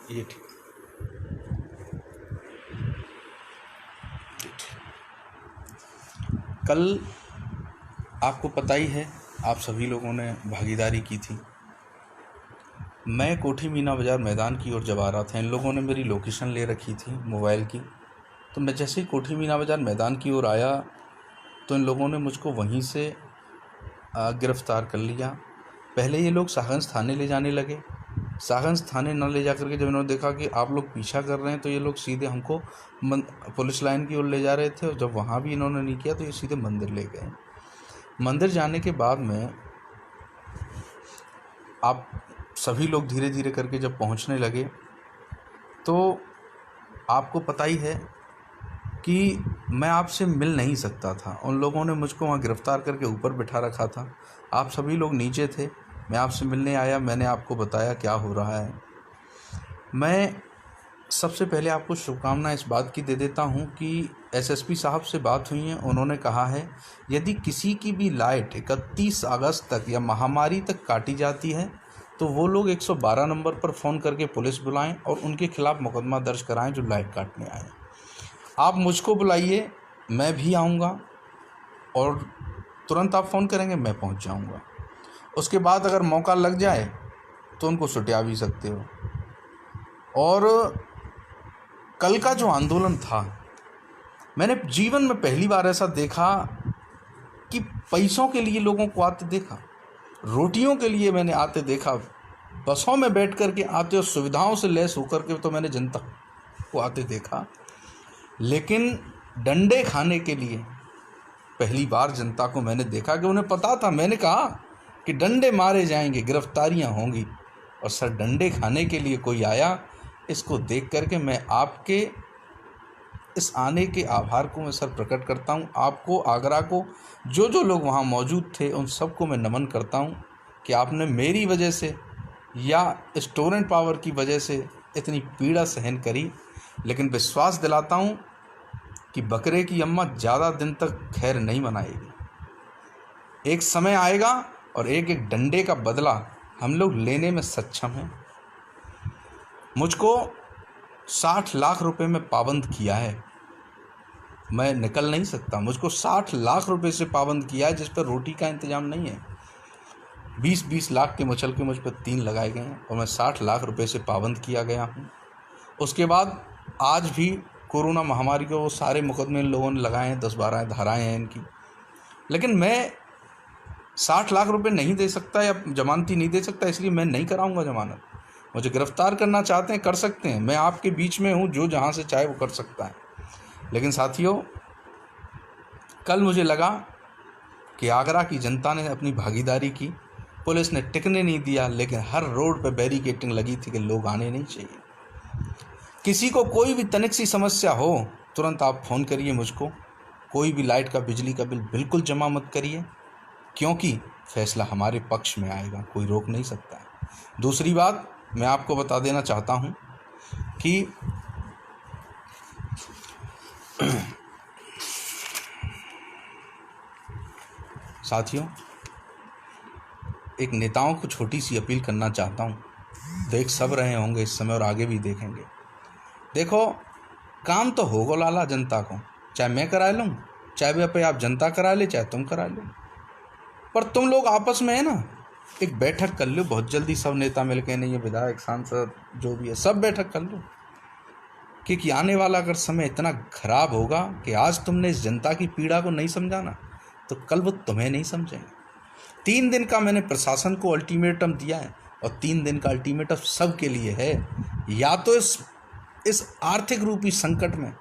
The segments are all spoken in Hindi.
ये ठीक, ये ठीक। कल आपको पता ही है, आप सभी लोगों ने भागीदारी की थी। मैं कोठी मीना बाज़ार मैदान की ओर जब आ रहा था, इन लोगों ने मेरी लोकेशन ले रखी थी मोबाइल की। तो मैं जैसे ही कोठी मीना बाज़ार मैदान की ओर आया तो इन लोगों ने मुझको वहीं से गिरफ़्तार कर लिया। पहले ये लोग सागंज थाने ले जाने लगे। सागंज थाने न ले जा कर के जब इन्होंने देखा कि आप लोग पीछा कर रहे हैं, तो ये लोग सीधे हमको पुलिस लाइन की ओर ले जा रहे थे। और जब वहाँ भी इन्होंने नहीं किया तो ये सीधे मंदिर ले गए। मंदिर जाने के बाद में आप सभी लोग धीरे धीरे करके जब पहुंचने लगे तो आपको पता ही है कि मैं आपसे मिल नहीं सकता था। उन लोगों ने मुझको वहाँ गिरफ़्तार करके ऊपर बिठा रखा था। आप सभी लोग नीचे थे। मैं आपसे मिलने आया, मैंने आपको बताया क्या हो रहा है। मैं सबसे पहले आपको शुभकामनाएं इस बात की दे देता हूं कि एसएसपी साहब से बात हुई है। उन्होंने कहा है यदि किसी की भी लाइट 31 अगस्त तक या महामारी तक काटी जाती है तो वो लोग 112 नंबर पर फ़ोन करके पुलिस बुलाएं और उनके खिलाफ़ मुकदमा दर्ज कराएं जो लाइट काटने आए। आप मुझको बुलाइए, मैं भी आऊँगा और तुरंत आप फ़ोन करेंगे, मैं पहुँच जाऊँगा। उसके बाद अगर मौका लग जाए तो उनको सुटिया भी सकते हो। और कल का जो आंदोलन था, मैंने जीवन में पहली बार ऐसा देखा कि पैसों के लिए लोगों को आते देखा, रोटियों के लिए मैंने आते देखा, बसों में बैठ कर के आते और सुविधाओं से लैस होकर के तो मैंने जनता को आते देखा। लेकिन डंडे खाने के लिए पहली बार जनता को मैंने देखा कि उन्हें पता था, मैंने कहा कि डंडे मारे जाएंगे, गिरफ्तारियां होंगी, और सर डंडे खाने के लिए कोई आया। इसको देख करके मैं आपके इस आने के आभार को मैं सर प्रकट करता हूँ। आपको, आगरा को, जो जो लोग वहाँ मौजूद थे उन सबको मैं नमन करता हूँ कि आपने मेरी वजह से या इस टोरेंट पावर की वजह से इतनी पीड़ा सहन करी। लेकिन विश्वास दिलाता हूँ कि बकरे की अम्मा ज़्यादा दिन तक खैर नहीं मनाएगी। एक समय आएगा और एक एक डंडे का बदला हम लोग लेने में सक्षम हैं। मुझको 60 लाख रुपए में पाबंद किया है, मैं निकल नहीं सकता। मुझको 60 लाख रुपए से पाबंद किया है जिस पर रोटी का इंतजाम नहीं है। 20-20 लाख के मचल के मुझ पर 3 लगाए गए हैं और मैं 60 लाख रुपए से पाबंद किया गया हूँ। उसके बाद आज भी कोरोना महामारी के वो सारे मुकदमे इन लोगों ने लगाए हैं, 10-12 धाराएँ हैं इनकी। लेकिन मैं 60 लाख रुपए नहीं दे सकता या जमानती नहीं दे सकता, इसलिए मैं नहीं कराऊंगा जमानत। मुझे गिरफ्तार करना चाहते हैं कर सकते हैं, मैं आपके बीच में हूँ, जो जहाँ से चाहे वो कर सकता है। लेकिन साथियों, कल मुझे लगा कि आगरा की जनता ने अपनी भागीदारी की, पुलिस ने टिकने नहीं दिया, लेकिन हर रोड पर बैरिकेडिंग लगी थी कि लोग आने नहीं चाहिए। किसी को कोई भी तनिक सी समस्या हो तुरंत आप फ़ोन करिए मुझको। कोई भी लाइट का, बिजली का बिल बिल्कुल जमा मत करिए, क्योंकि फैसला हमारे पक्ष में आएगा, कोई रोक नहीं सकता है। दूसरी बात मैं आपको बता देना चाहता हूँ कि साथियों, एक नेताओं को छोटी सी अपील करना चाहता हूँ। देख सब रहे होंगे इस समय और आगे भी देखेंगे। देखो, काम तो होगा लाला जनता को, चाहे मैं करा लूँ, चाहे आप जनता करा ले, चाहे तुम करा लो, पर तुम लोग आपस में है ना, एक बैठक कर लो बहुत जल्दी, सब नेता मिलकर, नहीं ये विधायक, सांसद, जो भी है, सब बैठक कर लो। क्योंकि आने वाला अगर समय इतना खराब होगा कि आज तुमने इस जनता की पीड़ा को नहीं समझा ना, तो कल वो तुम्हें नहीं समझेंगे। 3 दिन का मैंने प्रशासन को अल्टीमेटम दिया है और 3 दिन का अल्टीमेटम सबके लिए है। या तो इस आर्थिक रूपी संकट में,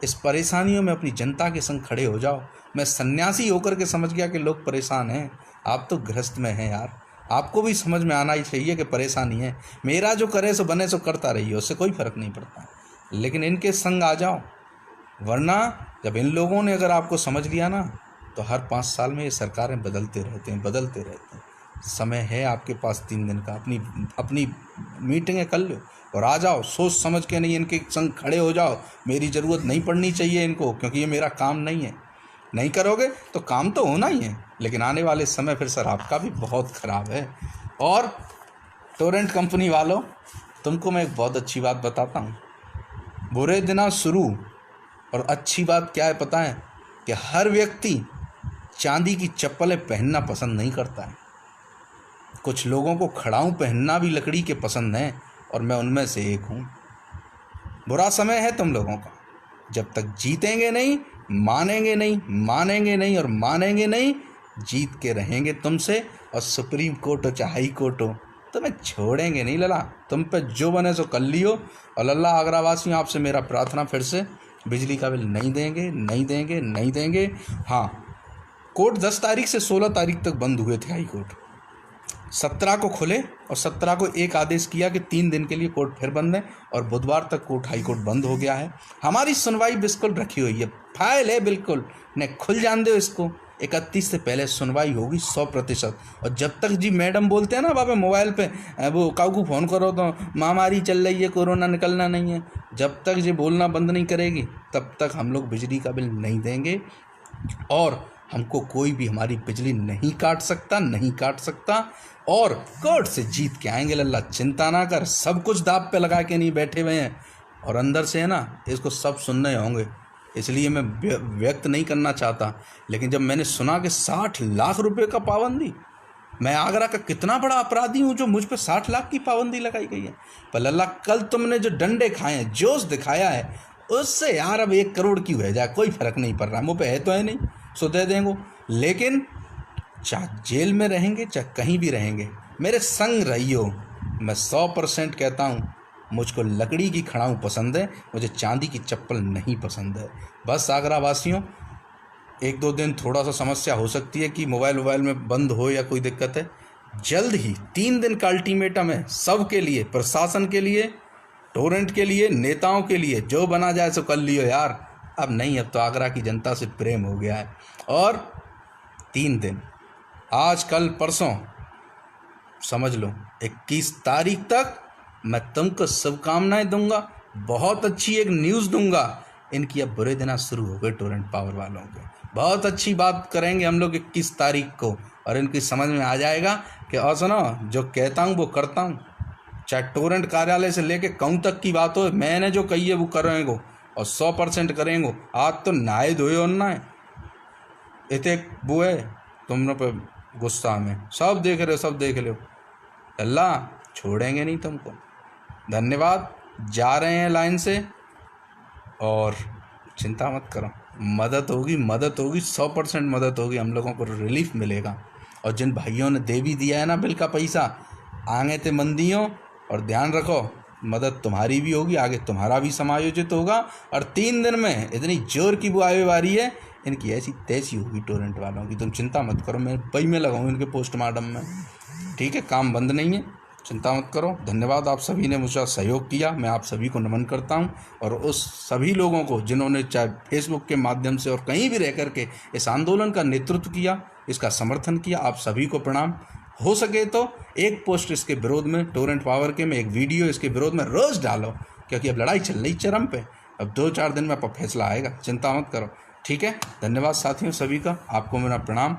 इस परेशानियों में अपनी जनता के संग खड़े हो जाओ। मैं सन्यासी होकर के समझ गया कि लोग परेशान हैं, आप तो गृहस्थ में हैं यार, आपको भी समझ में आना ही चाहिए कि परेशानी है। मेरा जो करे सो बने सो करता रहिए, उससे कोई फ़र्क नहीं पड़ता, लेकिन इनके संग आ जाओ। वरना जब इन लोगों ने अगर आपको समझ लिया ना, तो हर 5 साल में ये सरकारें बदलते रहते हैं। समय है आपके पास 3 दिन का, अपनी मीटिंगें कर लो और आ जाओ। सोच समझ के नहीं, इनके संग खड़े हो जाओ। मेरी ज़रूरत नहीं पड़नी चाहिए इनको, क्योंकि ये मेरा काम नहीं है। नहीं करोगे तो काम तो होना ही है, लेकिन आने वाले समय फिर सर आपका भी बहुत ख़राब है। और टोरेंट कंपनी वालों, तुमको मैं एक बहुत अच्छी बात बताता हूँ। बुरे दिना शुरू, और अच्छी बात क्या है पता है? कि हर व्यक्ति चांदी की चप्पलें पहनना पसंद नहीं करता है। कुछ लोगों को खड़ाऊँ पहनना भी लकड़ी के पसंद है, और मैं उनमें से एक हूँ। बुरा समय है तुम लोगों का। जब तक जीतेंगे नहीं, मानेंगे नहीं, मानेंगे नहीं और मानेंगे नहीं, जीत के रहेंगे तुमसे। और सुप्रीम कोर्ट हो चाहे हाई कोर्ट हो, तुम्हें छोड़ेंगे नहीं लला। तुम पे जो बने सो कर लियो। और लल्ला आगरा वासियों, आपसे मेरा प्रार्थना फिर से, बिजली का बिल नहीं देंगे, नहीं देंगे, नहीं देंगे। हाँ, कोर्ट 10 तारीख से 16 तारीख तक बंद हुए थे, हाई कोर्ट 17 को खुले, और 17 को एक आदेश किया कि 3 दिन के लिए कोर्ट फिर बंद है, और बुधवार तक कोर्ट हाई कोर्ट बंद हो गया है। हमारी सुनवाई बिल्कुल रखी हुई है, फाइल है बिल्कुल, ने खुल जान दो इसको। 31 से पहले सुनवाई होगी 100%। और जब तक जी मैडम बोलते हैं ना बाबा मोबाइल पे, वो काऊ को फ़ोन करो तो महामारी चल रही है, कोरोना निकलना नहीं है, जब तक ये बोलना बंद नहीं करेगी तब तक हम लोग बिजली का बिल नहीं देंगे। और हमको कोई भी हमारी बिजली नहीं काट सकता, नहीं काट सकता। और कोर्ट से जीत के आएंगे लल्ला, चिंता ना कर। सब कुछ दाव पे लगा के नहीं बैठे हुए हैं, और अंदर से है ना, इसको सब सुनने होंगे, इसलिए मैं व्यक्त नहीं करना चाहता। लेकिन जब मैंने सुना कि 60 लाख रुपए का पाबंदी, मैं आगरा का कितना बड़ा अपराधी हूँ जो मुझ पे 60 लाख की पाबंदी लगाई गई है। पर लल्ला, कल तुमने जो डंडे खाए हैं, जोश दिखाया है, उससे यार अब 1 करोड़ की हो जाए कोई फर्क नहीं पड़ रहा। मुँह पे है तो है नहीं, सो दे देंगे। लेकिन चाहे जेल में रहेंगे चाहे कहीं भी रहेंगे, मेरे संग रहियो। मैं 100% कहता हूँ, मुझको लकड़ी की खड़ाऊँ पसंद है, मुझे चांदी की चप्पल नहीं पसंद है। बस आगरा वासियों, 1-2 दिन थोड़ा सा समस्या हो सकती है कि मोबाइल में बंद हो या कोई दिक्कत है। जल्द ही 3 दिन का अल्टीमेटम है सबके लिए, प्रशासन के लिए, टोरेंट के लिए, नेताओं के लिए। जो बना जाए सो कर लियो यार। अब नहीं, अब तो आगरा की जनता से प्रेम हो गया है। और 3 दिन, आज कल परसों, समझ लो 21 तारीख तक मैं तुमको शुभकामनाएं दूंगा। बहुत अच्छी एक न्यूज़ दूंगा। इनकी अब बुरे दिन शुरू हो गए टोरेंट पावर वालों के। बहुत अच्छी बात करेंगे हम लोग 21 तारीख को, और इनकी समझ में आ जाएगा कि और सुनो, जो कहता हूँ वो करता हूँ। चाहे टोरेंट कार्यालय से लेके कहूँ तक की बात हो, मैंने जो कही है वो करेंगे, और 100% करेंगे। आज तो नहाए धोए और ना है, इतने वो है तुम पे गुस्सा में, सब देख रहे हो, सब देख लो। अल्लाह छोड़ेंगे नहीं तुमको। धन्यवाद। जा रहे हैं लाइन से, और चिंता मत करो, मदद होगी, मदद होगी, 100% मदद होगी। हम लोगों को रिलीफ मिलेगा। और जिन भाइयों ने दे भी दिया है ना बिल का पैसा, आगे थे मंदियों, और ध्यान रखो, मदद तुम्हारी भी होगी, आगे तुम्हारा भी समायोजित होगा। और 3 दिन में इतनी जोर की बुआई वारी है, इनकी ऐसी तैसी होगी टोरेंट वालों की, तुम चिंता मत करो। मैं बई में लगाऊँ इनके पोस्टमार्टम में, ठीक है? काम बंद नहीं है, चिंता मत करो। धन्यवाद, आप सभी ने मुझे सहयोग किया, मैं आप सभी को नमन करता हूं। और उस सभी लोगों को जिन्होंने चाहे फेसबुक के माध्यम से और कहीं भी रह कर के इस आंदोलन का नेतृत्व किया, इसका समर्थन किया, आप सभी को प्रणाम। हो सके तो एक पोस्ट इसके विरोध में, टोरेंट पावर के में एक वीडियो इसके विरोध में रोज़ डालो, क्योंकि अब लड़ाई चल रही चरम पे। अब 2-4 दिन में फैसला आएगा, चिंता मत करो, ठीक है? धन्यवाद साथियों सभी का, आपको मेरा प्रणाम।